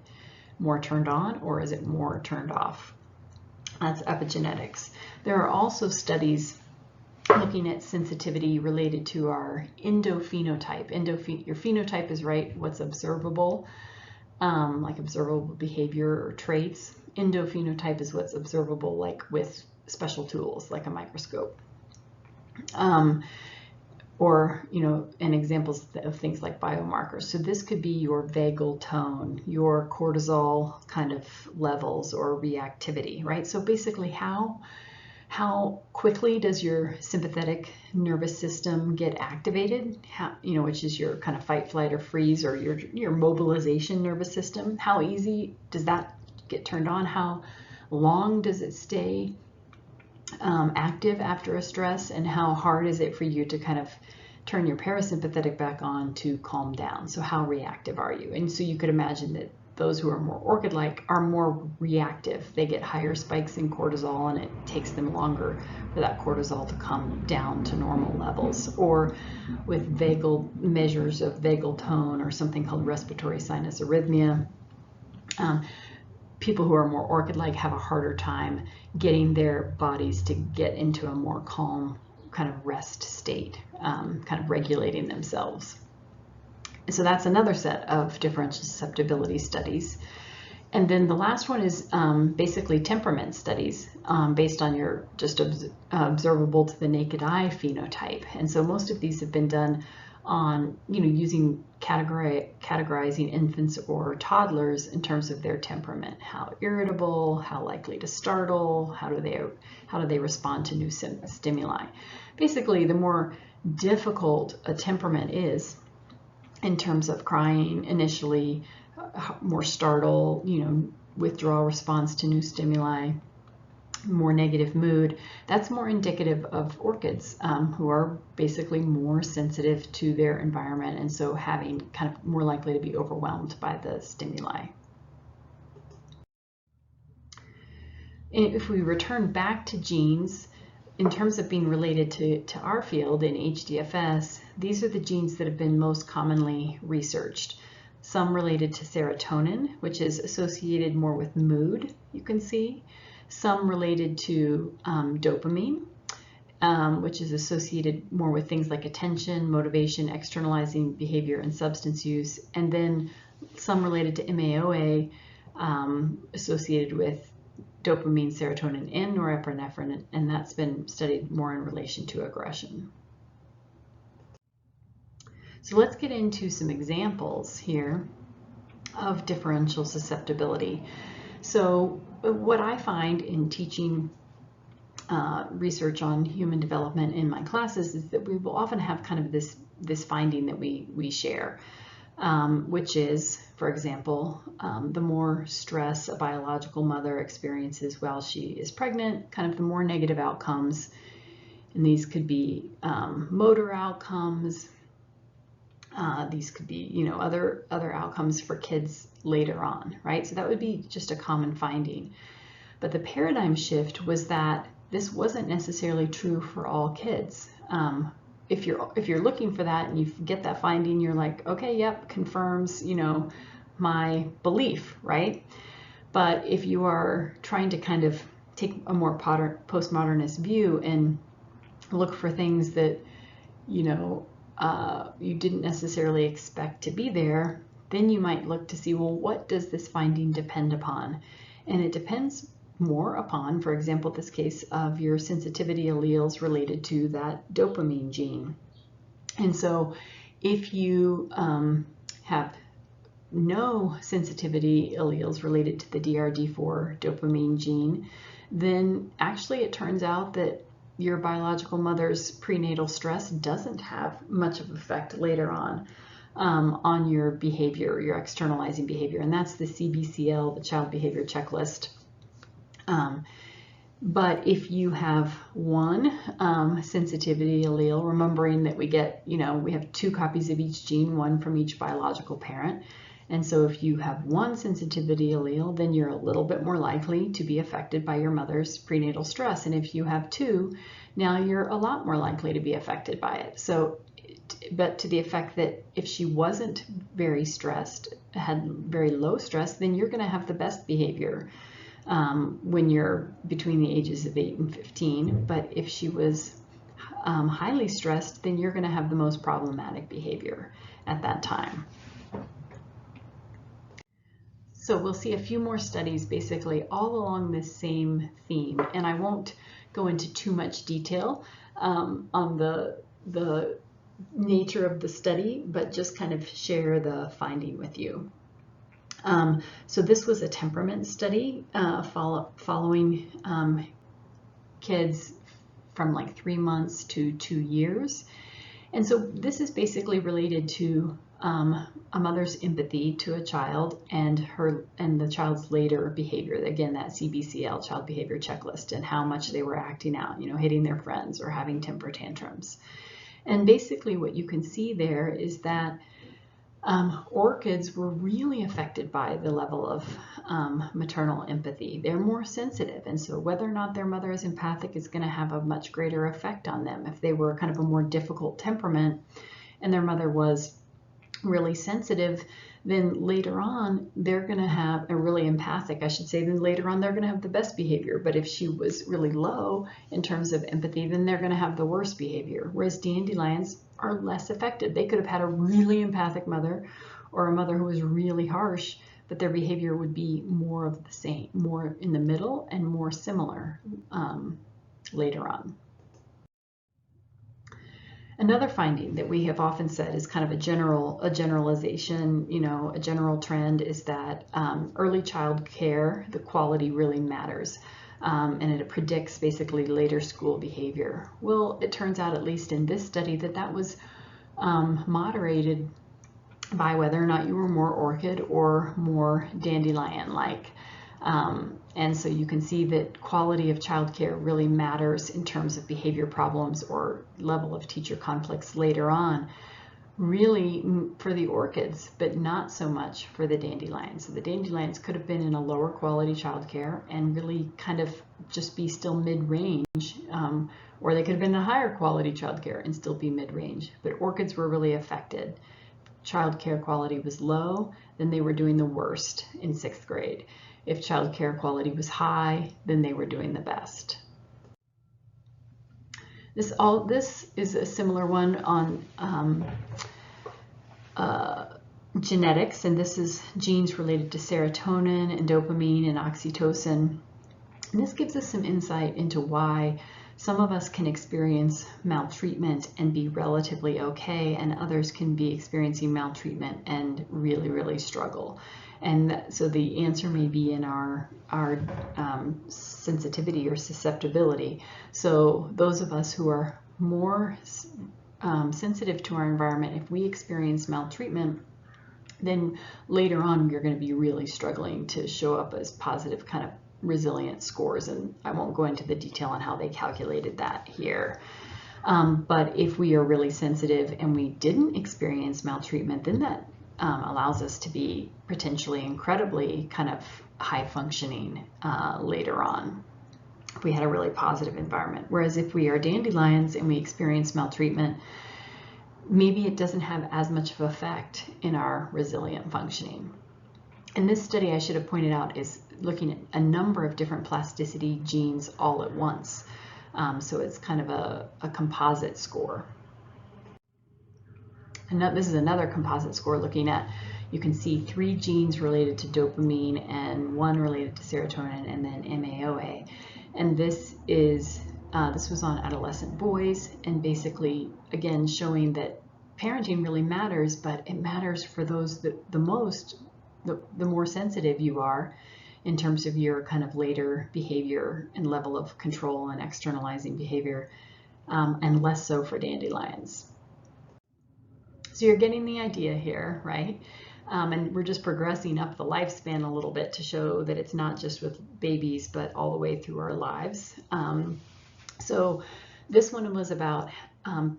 more turned on or is it more turned off? That's epigenetics. There are also studies looking at sensitivity related to our endophenotype. Your phenotype is, right, what's observable, like observable behavior or traits. Endophenotype is what's observable, like with special tools, like a microscope. Or, and examples of things like biomarkers. So this could be your vagal tone, your cortisol kind of levels or reactivity, right? So basically how quickly does your sympathetic nervous system get activated, which is your kind of fight, flight, or freeze, or your mobilization nervous system. How easy does that get turned on? How long does it stay active after a stress? And how hard is it for you to kind of turn your parasympathetic back on to calm down? So how reactive are you? And so you could imagine that those who are more orchid-like are more reactive. They get higher spikes in cortisol, and it takes them longer for that cortisol to come down to normal levels. Or with vagal measures of vagal tone, or something called respiratory sinus arrhythmia, people who are more orchid-like have a harder time getting their bodies to get into a more calm kind of rest state, kind of regulating themselves. So that's another set of differential susceptibility studies. And then the last one is basically temperament studies based on your just observable to the naked eye phenotype. And so most of these have been done on, using categorizing infants or toddlers in terms of their temperament. How irritable, how likely to startle, how do they respond to new stimuli. Basically, the more difficult a temperament is, in terms of crying initially, more startle, withdrawal response to new stimuli, more negative mood, that's more indicative of orchids who are basically more sensitive to their environment, and so having kind of more likely to be overwhelmed by the stimuli. And if we return back to genes, in terms of being related to our field in HDFS, these are the genes that have been most commonly researched. Some related to serotonin, which is associated more with mood, you can see. Some related to dopamine, which is associated more with things like attention, motivation, externalizing behavior, and substance use. And then some related to MAOA, associated with dopamine, serotonin, and norepinephrine, and that's been studied more in relation to aggression. So let's get into some examples here of differential susceptibility. So what I find in teaching research on human development in my classes is that we will often have kind of this finding that we share. Which is, for example, the more stress a biological mother experiences while she is pregnant, kind of the more negative outcomes. And these could be motor outcomes. These could be, other outcomes for kids later on, right? So that would be just a common finding. But the paradigm shift was that this wasn't necessarily true for all kids. If you're looking for that and you get that finding, you're like, okay, yep, confirms, my belief, right? But if you are trying to kind of take a more postmodernist view and look for things that, you didn't necessarily expect to be there, then you might look to see, well, what does this finding depend upon? And it depends more upon, for example, this case of your sensitivity alleles related to that dopamine gene. And so if you have no sensitivity alleles related to the DRD4 dopamine gene, then actually it turns out that your biological mother's prenatal stress doesn't have much of an effect later on your behavior, your externalizing behavior, and that's the CBCL, the Child Behavior Checklist. But if you have one sensitivity allele, remembering that we have 2 copies of each gene, one from each biological parent. And so if you have one sensitivity allele, then you're a little bit more likely to be affected by your mother's prenatal stress. And if you have 2, now you're a lot more likely to be affected by it. So, but to the effect that if she wasn't very stressed, had very low stress, then you're going to have the best behavior when you're between the ages of 8 and 15. But if she was highly stressed, then you're going to have the most problematic behavior at that time. So we'll see a few more studies basically all along this same theme, and I won't go into too much detail on the nature of the study, but just kind of share the finding with you. So this was a temperament study following kids from like 3 months to 2 years. And so this is basically related to a mother's empathy to a child and the child's later behavior. Again, that CBCL, Child Behavior Checklist, and how much they were acting out, hitting their friends or having temper tantrums. And basically what you can see there is that orchids were really affected by the level of maternal empathy. They're more sensitive, and so whether or not their mother is empathic is going to have a much greater effect on them. If they were kind of a more difficult temperament and their mother was really sensitive, then later on they're going to have a really empathic, I should say, then later on they're going to have the best behavior. But if she was really low in terms of empathy, then they're going to have the worst behavior. Whereas dandelions are less affected. They could have had a really empathic mother or a mother who was really harsh, but their behavior would be more of the same, more in the middle and more similar later on. Another finding that we have often said is kind of a generalization, a general trend is that early child care, the quality really matters. And it predicts basically later school behavior. Well, it turns out, at least in this study, that was moderated by whether or not you were more orchid or more dandelion-like. And so you can see that quality of childcare really matters in terms of behavior problems or level of teacher conflicts later on, really for the orchids, but not so much for the dandelions. So the dandelions could have been in a lower quality childcare and really kind of just be still mid-range, or they could have been in a higher quality childcare and still be mid-range. But orchids were really affected. Childcare quality was low, then they were doing the worst in 6th grade. If childcare quality was high, then they were doing the best. This is a similar one on genetics, and this is genes related to serotonin and dopamine and oxytocin. And this gives us some insight into why some of us can experience maltreatment and be relatively okay, and others can be experiencing maltreatment and really, really struggle. And so the answer may be in our sensitivity or susceptibility. So those of us who are more sensitive to our environment, if we experience maltreatment, then later on we're going to be really struggling to show up as positive kind of resilient scores. And I won't go into the detail on how they calculated that here. But if we are really sensitive and we didn't experience maltreatment, then that allows us to be potentially incredibly kind of high functioning later on if we had a really positive environment. Whereas if we are dandelions and we experience maltreatment, maybe it doesn't have as much of an effect in our resilient functioning. And this study, I should have pointed out, is looking at a number of different plasticity genes all at once. So it's kind of a composite score. And this is another composite score looking at, you can see 3 genes related to dopamine and 1 related to serotonin, and then MAOA. And this was on adolescent boys, and basically, again, showing that parenting really matters, but it matters for those that the more sensitive you are in terms of your kind of later behavior and level of control and externalizing behavior, and less so for dandelions. So you're getting the idea here, right? And we're just progressing up the lifespan a little bit to show that it's not just with babies, but all the way through our lives. So this one was about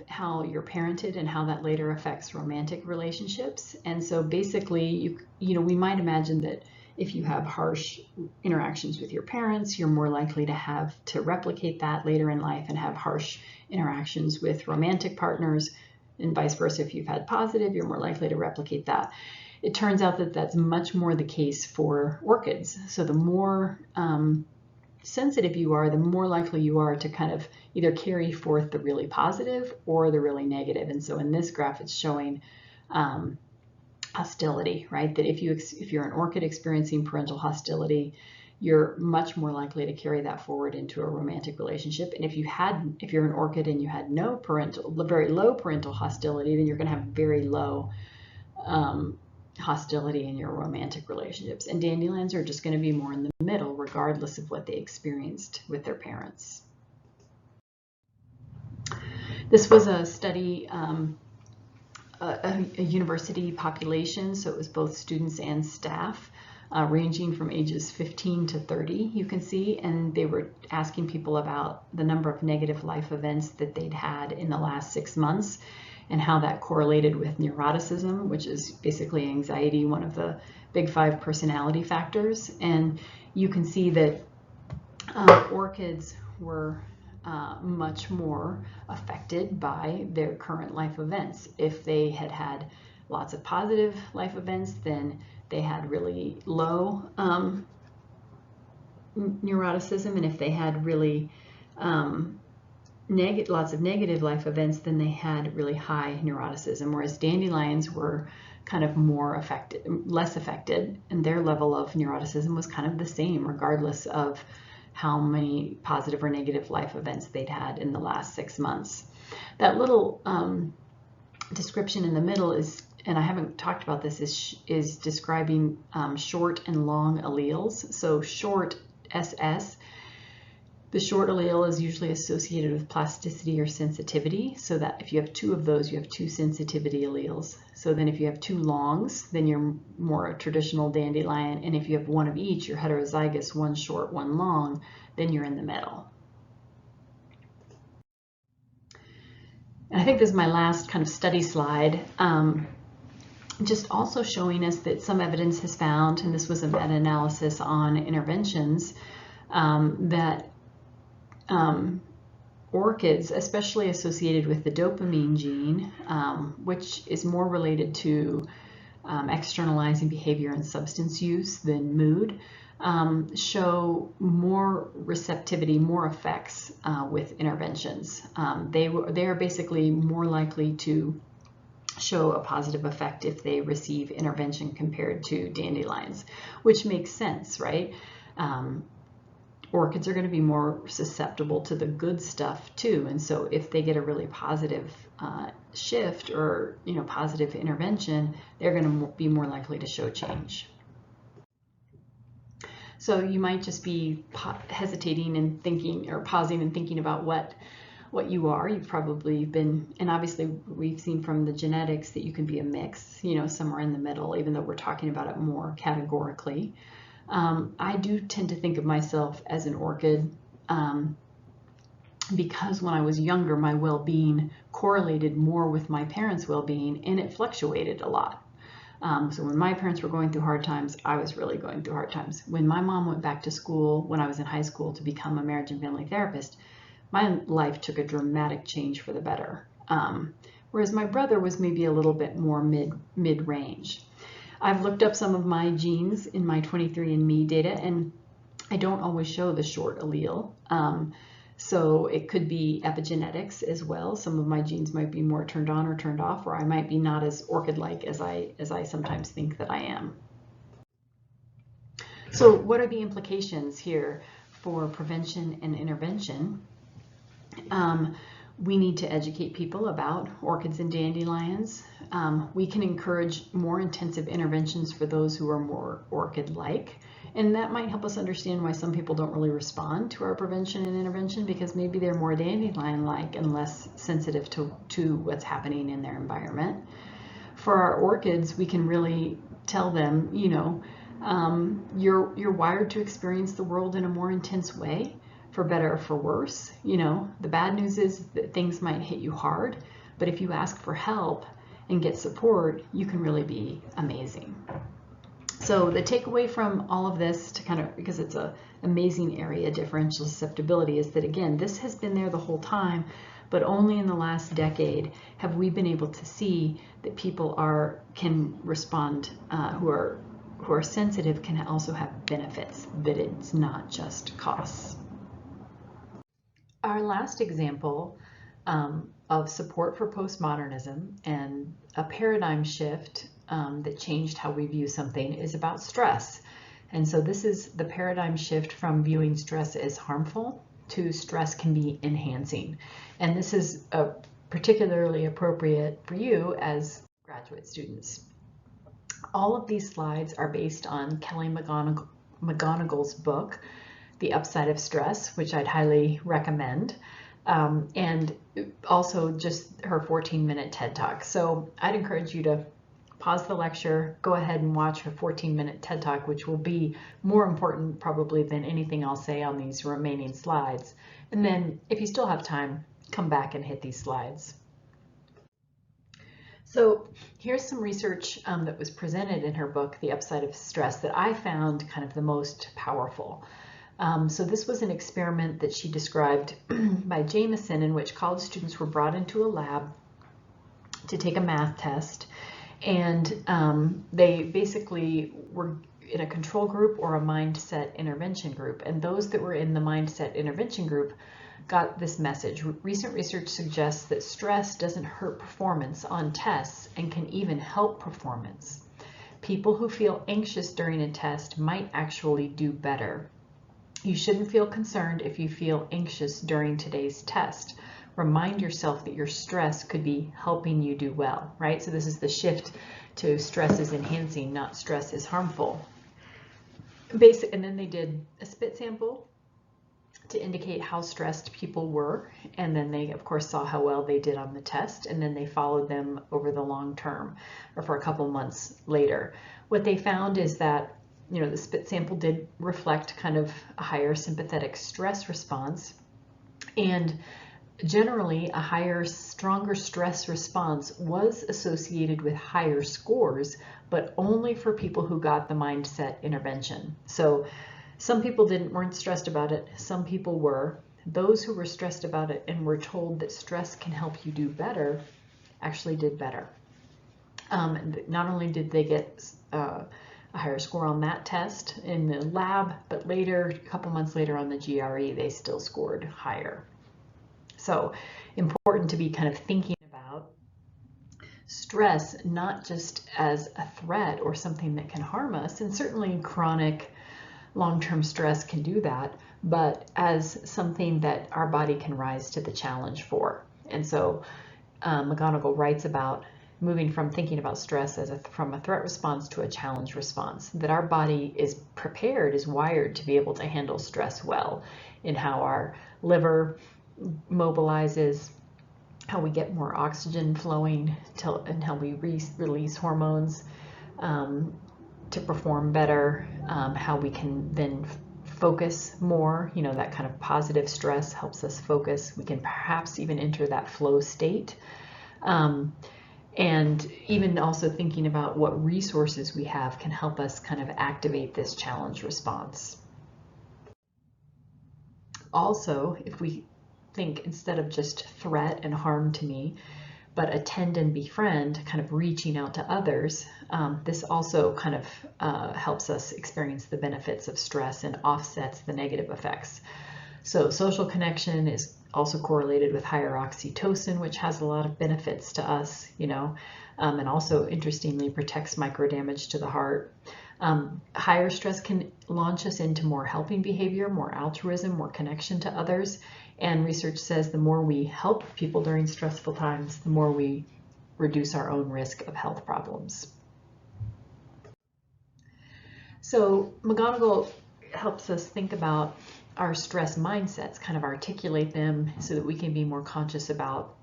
how you're parented and how that later affects romantic relationships. And so basically, we might imagine that if you have harsh interactions with your parents, you're more likely to have to replicate that later in life and have harsh interactions with romantic partners, and vice versa. If you've had positive, you're more likely to replicate that. It turns out that that's much more the case for orchids. So the more sensitive you are, the more likely you are to kind of either carry forth the really positive or the really negative. And so in this graph, it's showing hostility, right? That if you're an orchid experiencing parental hostility, you're much more likely to carry that forward into a romantic relationship. And if you're an orchid and you had very low parental hostility, then you're going to have very low hostility in your romantic relationships. And dandelions are just going to be more in the middle, regardless of what they experienced with their parents. This was a study, a university population, so it was both students and staff, ranging from ages 15 to 30, you can see, and they were asking people about the number of negative life events that they'd had in the last 6 months and how that correlated with neuroticism, which is basically anxiety, one of the big 5 personality factors. And you can see that orchids were much more affected by their current life events. If they had had lots of positive life events, then they had really low neuroticism, and if they had really lots of negative life events, then they had really high neuroticism, whereas dandelions were kind of less affected, and their level of neuroticism was kind of the same, regardless of how many positive or negative life events they'd had in the last 6 months. That little description in the middle is, and I haven't talked about this, is describing short and long alleles. So short, SS, the short allele is usually associated with plasticity or sensitivity, so that if you have 2 of those, you have 2 sensitivity alleles. So then if you have 2 longs, then you're more a traditional dandelion, and if you have 1 of each, you're heterozygous, 1 short, 1 long, then you're in the middle. And I think this is my last kind of study slide, just also showing us that some evidence has found, and this was a meta-analysis on interventions, that orchids, especially associated with the dopamine gene, which is more related to externalizing behavior and substance use than mood, show more receptivity, more effects with interventions. They are basically more likely to show a positive effect if they receive intervention compared to dandelions, which makes sense, right? Orchids are going to be more susceptible to the good stuff too, and so if they get a really positive shift or positive intervention, they're going to be more likely to show change. So you might just be hesitating and thinking, or pausing and thinking about what you are. You've probably been, and obviously we've seen from the genetics that you can be a mix, somewhere in the middle, even though we're talking about it more categorically. I do tend to think of myself as an orchid because when I was younger, my well-being correlated more with my parents' well-being, and it fluctuated a lot. So when my parents were going through hard times, I was really going through hard times. When my mom went back to school when I was in high school to become a marriage and family therapist, my life took a dramatic change for the better. Whereas my brother was maybe a little bit more mid-range. I've looked up some of my genes in my 23andMe data, and I don't always show the short allele. So it could be epigenetics as well. Some of my genes might be more turned on or turned off, or I might be not as orchid-like as I sometimes think that I am. So what are the implications here for prevention and intervention? We need to educate people about orchids and dandelions. We can encourage more intensive interventions for those who are more orchid-like. And that might help us understand why some people don't really respond to our prevention and intervention, because maybe they're more dandelion-like and less sensitive to what's happening in their environment. For our orchids, we can really tell them, you know, you're wired to experience the world in a more intense way, for better or for worse. You know, the bad news is that things might hit you hard, but if you ask for help and get support, you can really be amazing. So the takeaway from all of this, to kind of, because it's an amazing area, differential susceptibility, is that again, this has been there the whole time, but only in the last decade have we been able to see that people can respond, who are sensitive can also have benefits, that it's not just costs. Our last example of support for postmodernism and a paradigm shift that changed how we view something is about stress. And so this is the paradigm shift from viewing stress as harmful to stress can be enhancing. And this is particularly appropriate for you as graduate students. All of these slides are based on Kelly McGonigal's book, The Upside of Stress, which I'd highly recommend, and also just her 14-minute TED Talk. So I'd encourage you to pause the lecture, go ahead and watch her 14-minute TED Talk, which will be more important probably than anything I'll say on these remaining slides. And then if you still have time, come back and hit these slides. So here's some research that was presented in her book, The Upside of Stress, that I found kind of the most powerful. So this was an experiment that she described by Jameson, in which college students were brought into a lab to take a math test, and they basically were in a control group or a mindset intervention group. And those that were in the mindset intervention group got this message. Recent research suggests that stress doesn't hurt performance on tests and can even help performance. People who feel anxious during a test might actually do better. You shouldn't feel concerned if you feel anxious during today's test. Remind yourself that your stress could be helping you do well, right? So this is the shift to stress is enhancing, not stress is harmful. And then they did a spit sample to indicate how stressed people were, and then they of course saw how well they did on the test, and then they followed them over the long term, or for a couple months later. What they found is that, you know, the spit sample did reflect kind of a higher sympathetic stress response, and generally a higher, stronger stress response was associated with higher scores, but only for people who got the mindset intervention. So some people weren't stressed about it, some people were. Those who were stressed about it and were told that stress can help you do better actually did better. Not only did they get a higher score on that test in the lab, but later, a couple months later on the GRE, they still scored higher. So important to be kind of thinking about stress not just as a threat or something that can harm us, and certainly chronic long-term stress can do that, but as something that our body can rise to the challenge for. And so McGonigal writes about moving from thinking about stress as from a threat response to a challenge response, that our body is prepared, is wired to be able to handle stress well, in how our liver mobilizes, how we get more oxygen flowing, and how we release hormones to perform better, how we can then focus more. You know, that kind of positive stress helps us focus. We can perhaps even enter that flow state. And even also thinking about what resources we have can help us kind of activate this challenge response. Also, if we think instead of just threat and harm to me, but attend and befriend, kind of reaching out to others, this also kind of helps us experience the benefits of stress and offsets the negative effects. So social connection is also correlated with higher oxytocin, which has a lot of benefits to us, and also interestingly protects microdamage to the heart. Higher stress can launch us into more helping behavior, more altruism, more connection to others. And research says the more we help people during stressful times, the more we reduce our own risk of health problems. So McGonigal helps us think about our stress mindsets, kind of articulate them so that we can be more conscious about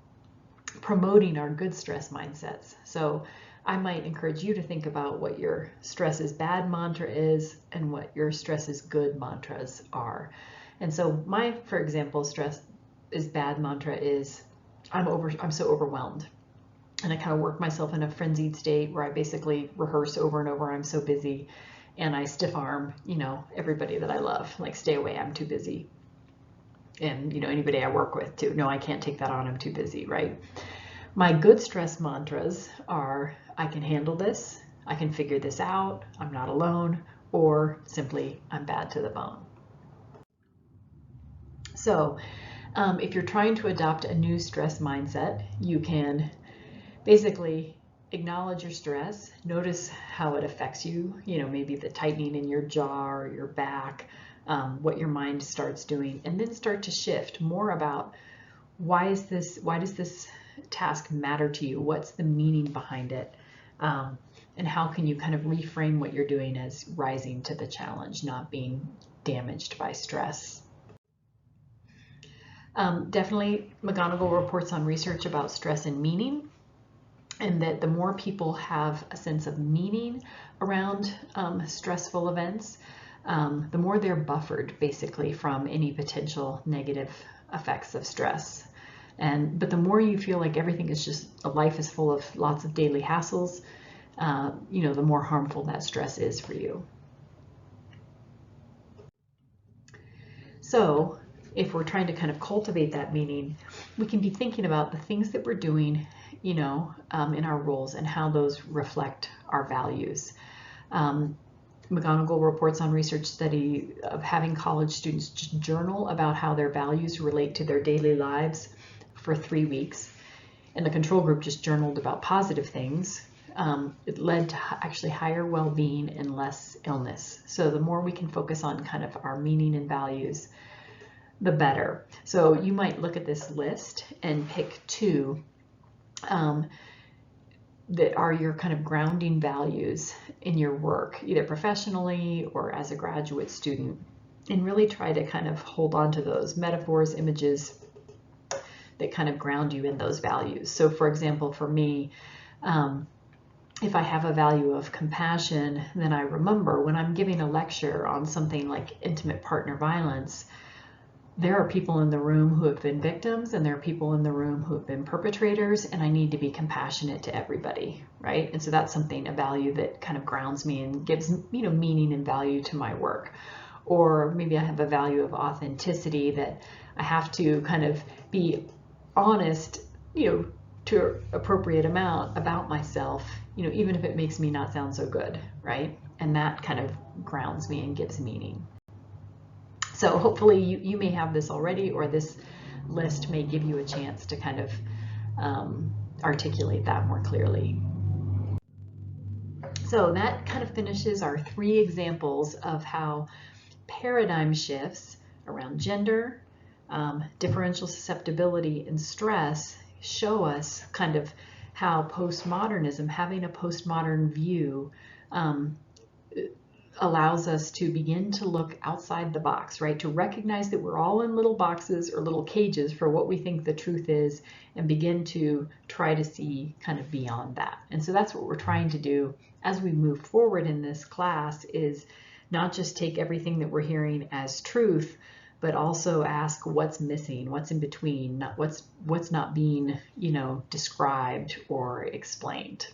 promoting our good stress mindsets. So I might encourage you to think about what your stress is bad mantra is and what your stress is good mantras are. And so my, for example, stress is bad mantra is I'm so overwhelmed. And I kind of work myself in a frenzied state where I basically rehearse over and over, I'm so busy, and I stiff arm, everybody that I love, like stay away, I'm too busy. And anybody I work with too, no, I can't take that on, I'm too busy, right? My good stress mantras are, I can handle this, I can figure this out, I'm not alone, or simply, I'm bad to the bone. So if you're trying to adopt a new stress mindset, you can basically acknowledge your stress, notice how it affects you, maybe the tightening in your jaw or your back, what your mind starts doing, and then start to shift more about why does this task matter to you? What's the meaning behind it? And how can you kind of reframe what you're doing as rising to the challenge, not being damaged by stress? Definitely, McGonigal reports on research about stress and meaning, and that the more people have a sense of meaning around stressful events, the more they're buffered basically from any potential negative effects of stress. But the more you feel like everything is just, life is full of lots of daily hassles, the more harmful that stress is for you. So if we're trying to kind of cultivate that meaning, we can be thinking about the things that we're doing, in our roles and how those reflect our values. McGonigal reports on research study of having college students just journal about how their values relate to their daily lives for 3 weeks. And the control group just journaled about positive things. It led to actually higher well-being and less illness. So the more we can focus on kind of our meaning and values, the better. So you might look at this list and pick 2 that are your kind of grounding values in your work, either professionally or as a graduate student, and really try to kind of hold on to those metaphors, images that kind of ground you in those values. So for example, for me, if I have a value of compassion, then I remember when I'm giving a lecture on something like intimate partner violence, there are people in the room who have been victims and there are people in the room who have been perpetrators, and I need to be compassionate to everybody, right? And so that's something, a value that kind of grounds me and gives, meaning and value to my work. Or maybe I have a value of authenticity, that I have to kind of be honest, to an appropriate amount about myself, even if it makes me not sound so good, right? And that kind of grounds me and gives meaning. So hopefully you may have this already, or this list may give you a chance to kind of articulate that more clearly. So that kind of finishes our 3 examples of how paradigm shifts around gender, differential susceptibility, and stress show us kind of how postmodernism, having a postmodern view, allows us to begin to look outside the box, right? To recognize that we're all in little boxes or little cages for what we think the truth is, and begin to try to see kind of beyond that. And so that's what we're trying to do as we move forward in this class, is not just take everything that we're hearing as truth, but also ask what's missing, what's in between, what's not being, described or explained.